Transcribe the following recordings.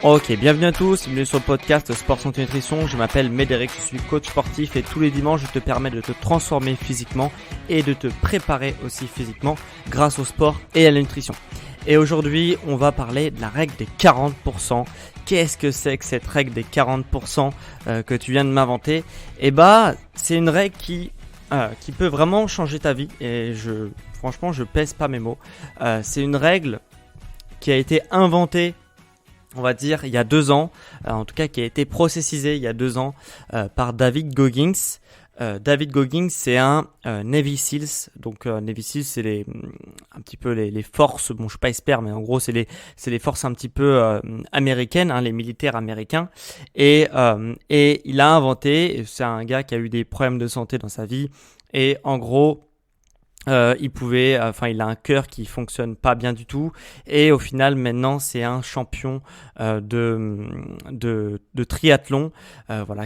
Ok, bienvenue à tous, bienvenue sur le podcast Sport Santé Nutrition. Je m'appelle Médéric, je suis coach sportif et tous les dimanches je te permets de te transformer physiquement et de te préparer aussi physiquement grâce au sport et à la nutrition. Et aujourd'hui, on va parler de la règle des 40%. Qu'est-ce que c'est que cette règle des 40% que tu viens de m'inventer ? C'est une règle qui peut vraiment changer ta vie et franchement, je pèse pas mes mots. C'est une règle qui a été inventée, on va dire, il y a 2 ans, en tout cas qui a été processisé il y a 2 ans par David Goggins. David Goggins, c'est un Navy Seals. Donc Navy Seals, c'est un petit peu les forces, bon je suis pas expert, mais en gros c'est les forces un petit peu américaines, les militaires américains. Et il a inventé, c'est un gars qui a eu des problèmes de santé dans sa vie, et en gros il a un cœur qui fonctionne pas bien du tout, et au final maintenant c'est un champion de triathlon,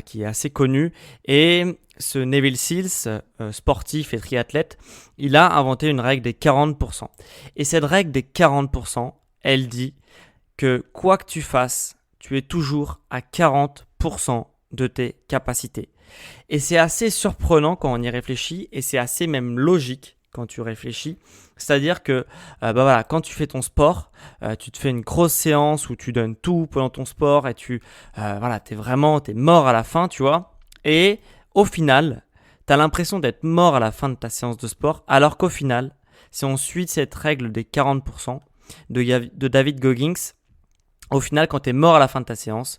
qui est assez connu. Et ce Navy Seals, sportif et triathlète, il a inventé une règle des 40%. Et cette règle des 40%, elle dit que quoi que tu fasses, tu es toujours à 40% de tes capacités. Et c'est assez surprenant quand on y réfléchit, et c'est assez même logique quand tu réfléchis. C'est-à-dire que quand tu fais ton sport, tu te fais une grosse séance où tu donnes tout pendant ton sport et t'es mort à la fin, tu vois. Et au final, tu as l'impression d'être mort à la fin de ta séance de sport, alors qu'au final, si on suit cette règle des 40% de David Goggins, au final, quand tu es mort à la fin de ta séance,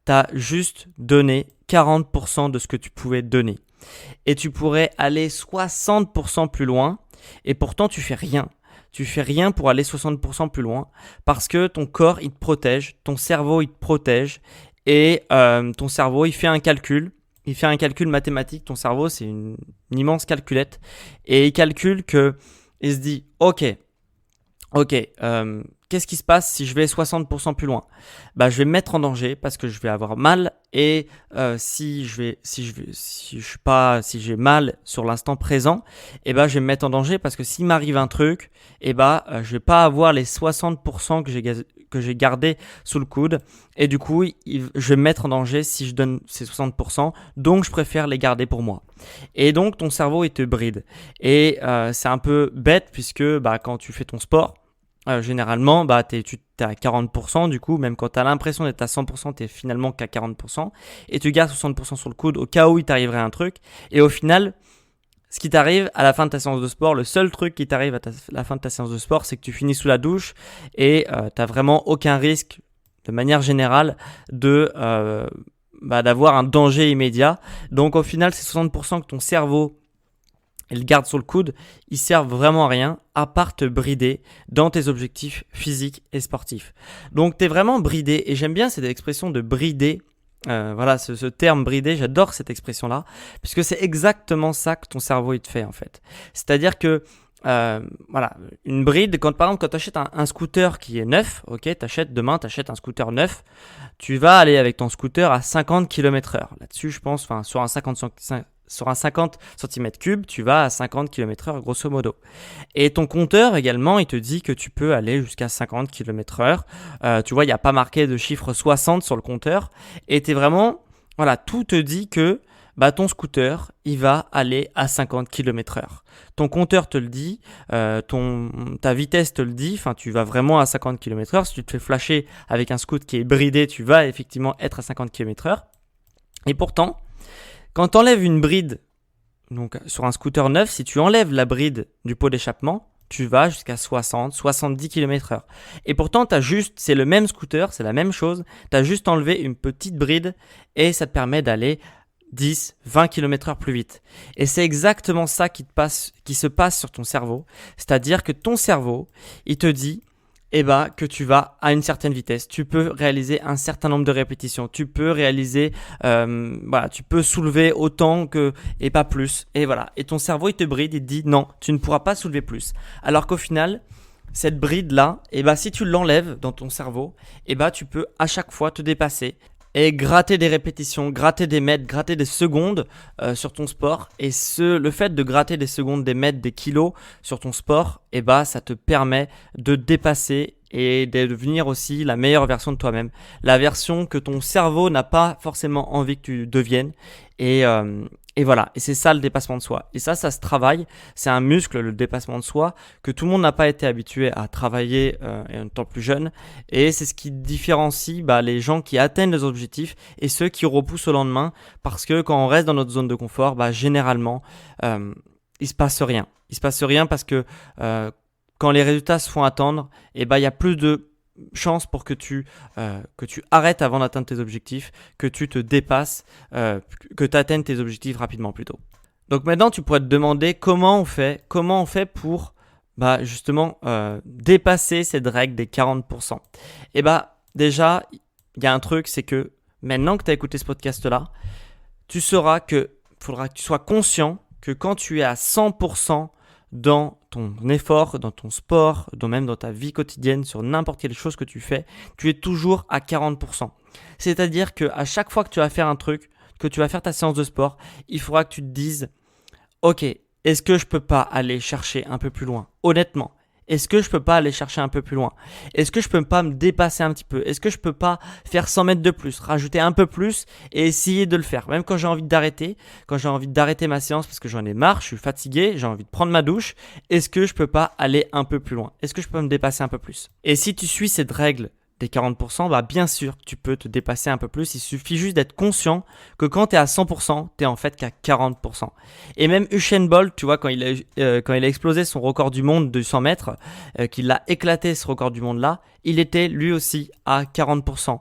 tu as juste donné 40% de ce que tu pouvais donner. Et tu pourrais aller 60% plus loin, et pourtant tu fais rien. Tu fais rien pour aller 60% plus loin, parce que ton corps il te protège, ton cerveau il te protège, et ton cerveau il fait un calcul mathématique. Ton cerveau c'est une immense calculette, et il calcule que, il se dit ok, qu'est-ce qui se passe si je vais 60% plus loin ? Je vais me mettre en danger parce que je vais avoir mal, et si j'ai mal sur l'instant présent, je vais me mettre en danger parce que s'il m'arrive un truc, je vais pas avoir les 60% que j'ai gardé sous le coude, et du coup, je vais me mettre en danger si je donne ces 60%, donc je préfère les garder pour moi. Et donc ton cerveau il te bride, et c'est un peu bête puisque quand tu fais ton sport, généralement, tu es à 40%, du coup, même quand tu as l'impression d'être à 100%, tu es finalement qu'à 40%, et tu gardes 60% sur le coude au cas où il t'arriverait un truc. Et au final, ce qui t'arrive à la fin de ta séance de sport, le seul truc qui t'arrive à la fin de ta séance de sport, c'est que tu finis sous la douche, et tu n'as vraiment aucun risque, de manière générale, d'avoir un danger immédiat. Donc au final, ces 60% que ton cerveau il garde sur le coude, ils servent vraiment à rien à part te brider dans tes objectifs physiques et sportifs. Donc tu es vraiment bridé, et j'aime bien cette expression de brider. Ce terme bridé, j'adore cette expression-là, puisque c'est exactement ça que ton cerveau il te fait en fait. C'est-à-dire que une bride, quand tu achètes un scooter qui est neuf, demain tu achètes un scooter neuf, tu vas aller avec ton scooter à 50 km/h. Là-dessus, je pense, sur un 50 cm3, tu vas à 50 km/h grosso modo. Et ton compteur également, il te dit que tu peux aller jusqu'à 50 km/h. Tu vois, il n'y a pas marqué de chiffre 60 sur le compteur. Et tout te dit que ton scooter, il va aller à 50 km/h. Ton compteur te le dit, ta vitesse te le dit, tu vas vraiment à 50 km/h. Si tu te fais flasher avec un scooter qui est bridé, tu vas effectivement être à 50 km/h. Et pourtant, quand tu enlèves une bride, donc sur un scooter neuf, si tu enlèves la bride du pot d'échappement, tu vas jusqu'à 60-70 km/h. Et pourtant, c'est le même scooter, c'est la même chose, tu as juste enlevé une petite bride, et ça te permet d'aller 10-20 km/h plus vite. Et c'est exactement ça qui se passe sur ton cerveau. C'est-à-dire que ton cerveau, il te dit que tu vas à une certaine vitesse, tu peux réaliser un certain nombre de répétitions, tu peux réaliser, tu peux soulever autant et pas plus. Et ton cerveau il te bride, il te dit non, tu ne pourras pas soulever plus. Alors qu'au final, cette bride là, si tu l'enlèves dans ton cerveau, tu peux à chaque fois te dépasser. et gratter des répétitions, gratter des mètres, gratter des secondes sur ton sport. Et le fait de gratter des secondes, des mètres, des kilos sur ton sport, ça te permet de dépasser et de devenir aussi la meilleure version de toi-même. La version que ton cerveau n'a pas forcément envie que tu deviennes. Et voilà, et c'est ça le dépassement de soi. Et ça se travaille, c'est un muscle, le dépassement de soi, que tout le monde n'a pas été habitué à travailler en étant plus jeune. Et c'est ce qui différencie les gens qui atteignent les objectifs et ceux qui repoussent au lendemain. Parce que quand on reste dans notre zone de confort, généralement, il se passe rien. Il se passe rien parce que quand les résultats se font attendre, il y a plus de chance pour que tu arrêtes avant d'atteindre tes objectifs, que tu te dépasses, que tu atteignes tes objectifs rapidement plutôt. Donc maintenant, tu pourrais te demander comment on fait pour justement dépasser cette règle des 40%. Et déjà, il y a un truc, c'est que maintenant que tu as écouté ce podcast-là, tu sauras que faudra que tu sois conscient que quand tu es à 100% dans ton effort, dans ton sport, même dans ta vie quotidienne, sur n'importe quelle chose que tu fais, tu es toujours à 40%. C'est-à-dire qu'à chaque fois que tu vas faire un truc, que tu vas faire ta séance de sport, il faudra que tu te dises « Ok, est-ce que je peux pas aller chercher un peu plus loin ?» Honnêtement, est-ce que je peux pas aller chercher un peu plus loin? Est-ce que je peux pas me dépasser un petit peu? Est-ce que je peux pas faire 100 mètres de plus, rajouter un peu plus et essayer de le faire? Même quand j'ai envie d'arrêter, ma séance parce que j'en ai marre, je suis fatigué, j'ai envie de prendre ma douche, est-ce que je peux pas aller un peu plus loin? Est-ce que je peux me dépasser un peu plus? Et si tu suis cette règle des 40%, bien sûr que tu peux te dépasser un peu plus. Il suffit juste d'être conscient que quand tu es à 100%, tu es en fait qu'à 40%. Et même Usain Bolt, tu vois, quand il a explosé son record du monde de 100 mètres, qu'il a éclaté ce record du monde-là, il était lui aussi à 40%.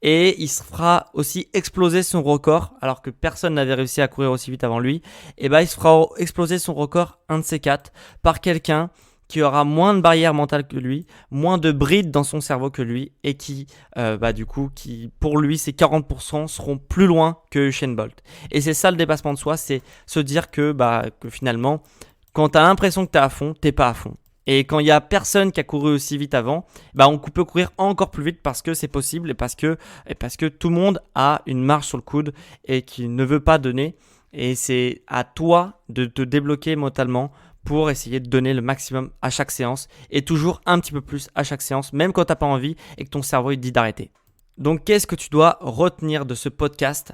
Et il se fera aussi exploser son record, alors que personne n'avait réussi à courir aussi vite avant lui. Et il se fera exploser son record, un de ces quatre, par quelqu'un qui aura moins de barrières mentales que lui, moins de brides dans son cerveau que lui, et qui pour lui, ces 40% seront plus loin que Usain Bolt. Et c'est ça le dépassement de soi, c'est se dire que finalement, quand tu as l'impression que tu es à fond, tu n'es pas à fond. Et quand il n'y a personne qui a couru aussi vite avant, on peut courir encore plus vite parce que c'est possible et parce que tout le monde a une marge sur le coude et qui ne veut pas donner. Et c'est à toi de te débloquer mentalement pour essayer de donner le maximum à chaque séance et toujours un petit peu plus à chaque séance, même quand tu n'as pas envie et que ton cerveau il te dit d'arrêter. Donc, qu'est-ce que tu dois retenir de ce podcast ?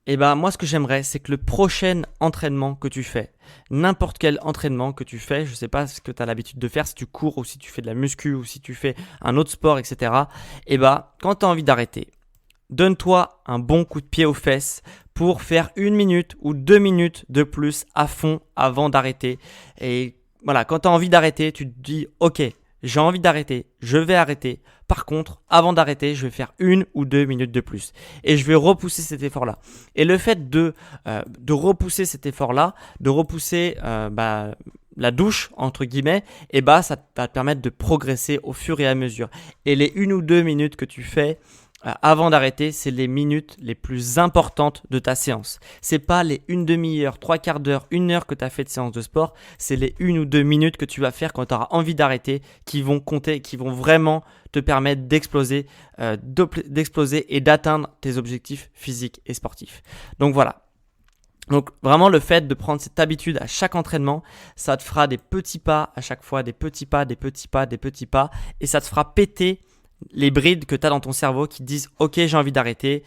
Moi, ce que j'aimerais, c'est que le prochain entraînement que tu fais, n'importe quel entraînement que tu fais, je ne sais pas ce que tu as l'habitude de faire, si tu cours ou si tu fais de la muscu ou si tu fais un autre sport, etc. Quand tu as envie d'arrêter, donne-toi un bon coup de pied aux fesses pour faire 1 minute ou 2 minutes de plus à fond avant d'arrêter. Et voilà, quand tu as envie d'arrêter, tu te dis « Ok, j'ai envie d'arrêter, je vais arrêter. Par contre, avant d'arrêter, je vais faire 1 ou 2 minutes de plus. Et je vais repousser cet effort-là. » Et le fait de repousser cet effort-là, de repousser la douche, entre guillemets, ça va te permettre de progresser au fur et à mesure. Et les 1 ou 2 minutes que tu fais avant d'arrêter, c'est les minutes les plus importantes de ta séance. C'est pas les 1 demi-heure, 3/4 d'heure, 1 heure que tu as fait de séance de sport, c'est les 1 ou 2 minutes que tu vas faire quand tu auras envie d'arrêter qui vont compter, qui vont vraiment te permettre d'exploser et d'atteindre tes objectifs physiques et sportifs. Donc voilà. Donc vraiment le fait de prendre cette habitude à chaque entraînement, ça te fera des petits pas à chaque fois, des petits pas, et ça te fera péter les brides que tu as dans ton cerveau qui te disent « Ok, j'ai envie d'arrêter,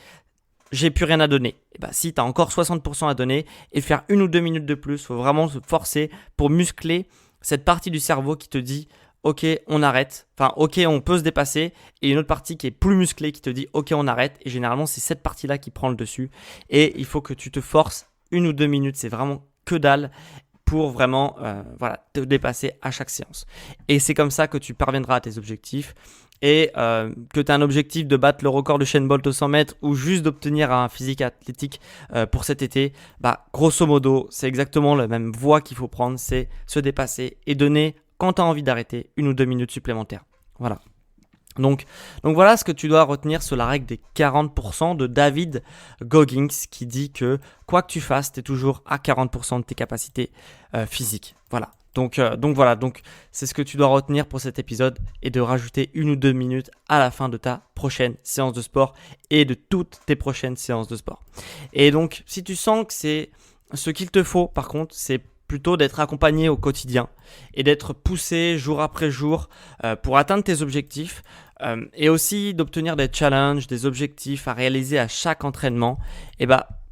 j'ai plus rien à donner. » Si tu as encore 60% à donner et faire 1 ou 2 minutes de plus, il faut vraiment se forcer pour muscler cette partie du cerveau qui te dit « Ok, on arrête. » Enfin, « Ok, on peut se dépasser. » Et une autre partie qui est plus musclée qui te dit « Ok, on arrête. » Et généralement, c'est cette partie-là qui prend le dessus. Et il faut que tu te forces 1 ou 2 minutes. C'est vraiment que dalle pour vraiment te dépasser à chaque séance. Et c'est comme ça que tu parviendras à tes objectifs. Et que tu as un objectif de battre le record de Usain Bolt aux 100 mètres ou juste d'obtenir un physique athlétique pour cet été, grosso modo, c'est exactement la même voie qu'il faut prendre, c'est se dépasser et donner, quand tu as envie d'arrêter, 1 ou 2 minutes supplémentaires. Voilà. Donc voilà ce que tu dois retenir sur la règle des 40% de David Goggins qui dit que quoi que tu fasses, tu es toujours à 40% de tes capacités physiques. Voilà. Donc voilà, donc c'est ce que tu dois retenir pour cet épisode et de rajouter 1 ou 2 minutes à la fin de ta prochaine séance de sport et de toutes tes prochaines séances de sport. Et donc, si tu sens que c'est ce qu'il te faut, par contre, c'est plutôt d'être accompagné au quotidien et d'être poussé jour après jour pour atteindre tes objectifs et aussi d'obtenir des challenges, des objectifs à réaliser à chaque entraînement, et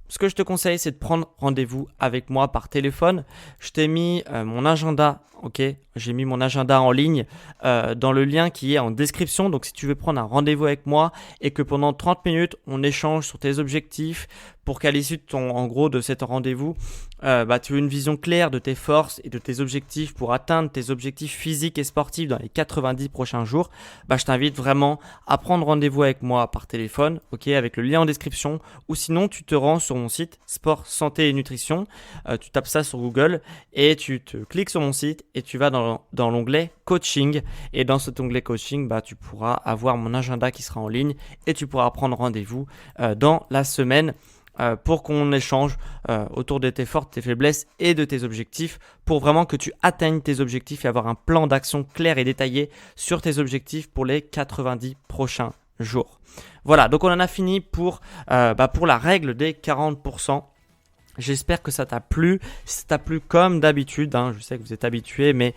ce que je te conseille, c'est de prendre rendez-vous avec moi par téléphone. Je t'ai mis mon agenda, ok ? J'ai mis mon agenda en ligne dans le lien qui est en description. Donc, si tu veux prendre un rendez-vous avec moi et que pendant 30 minutes, on échange sur tes objectifs pour qu'à l'issue de cet rendez-vous, tu aies une vision claire de tes forces et de tes objectifs pour atteindre tes objectifs physiques et sportifs dans les 90 prochains jours, je t'invite vraiment à prendre rendez-vous avec moi par téléphone, ok, avec le lien en description, ou sinon tu te rends sur mon site Sport, Santé et Nutrition, tu tapes ça sur Google et tu te cliques sur mon site et tu vas dans l'onglet coaching, et dans cet onglet coaching, tu pourras avoir mon agenda qui sera en ligne et tu pourras prendre rendez-vous dans la semaine pour qu'on échange autour de tes forces, tes faiblesses et de tes objectifs pour vraiment que tu atteignes tes objectifs et avoir un plan d'action clair et détaillé sur tes objectifs pour les 90 prochains jours. Voilà, donc on en a fini pour la règle des 40%. J'espère que ça t'a plu. Si ça t'a plu comme d'habitude, je sais que vous êtes habitués, mais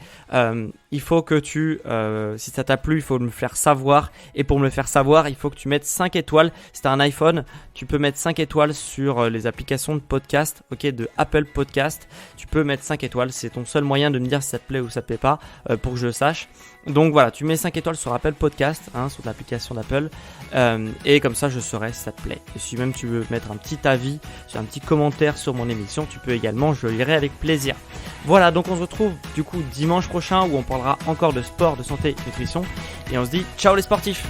il faut que si ça t'a plu, il faut me le faire savoir. Et pour me le faire savoir, il faut que tu mettes 5 étoiles. Si tu as un iPhone, tu peux mettre 5 étoiles sur les applications de podcast, de Apple Podcast. Tu peux mettre 5 étoiles. C'est ton seul moyen de me dire si ça te plaît ou ça te plaît pas pour que je le sache. Donc voilà, tu mets 5 étoiles sur Apple Podcast, sur l'application d'Apple. Et comme ça, je saurai si ça te plaît. Et si même tu veux mettre un petit avis, un petit commentaire sur mon émission, tu peux également, je le lirai avec plaisir. Voilà, donc on se retrouve du coup dimanche prochain où on parlera encore de sport, de santé et nutrition. Et on se dit ciao les sportifs!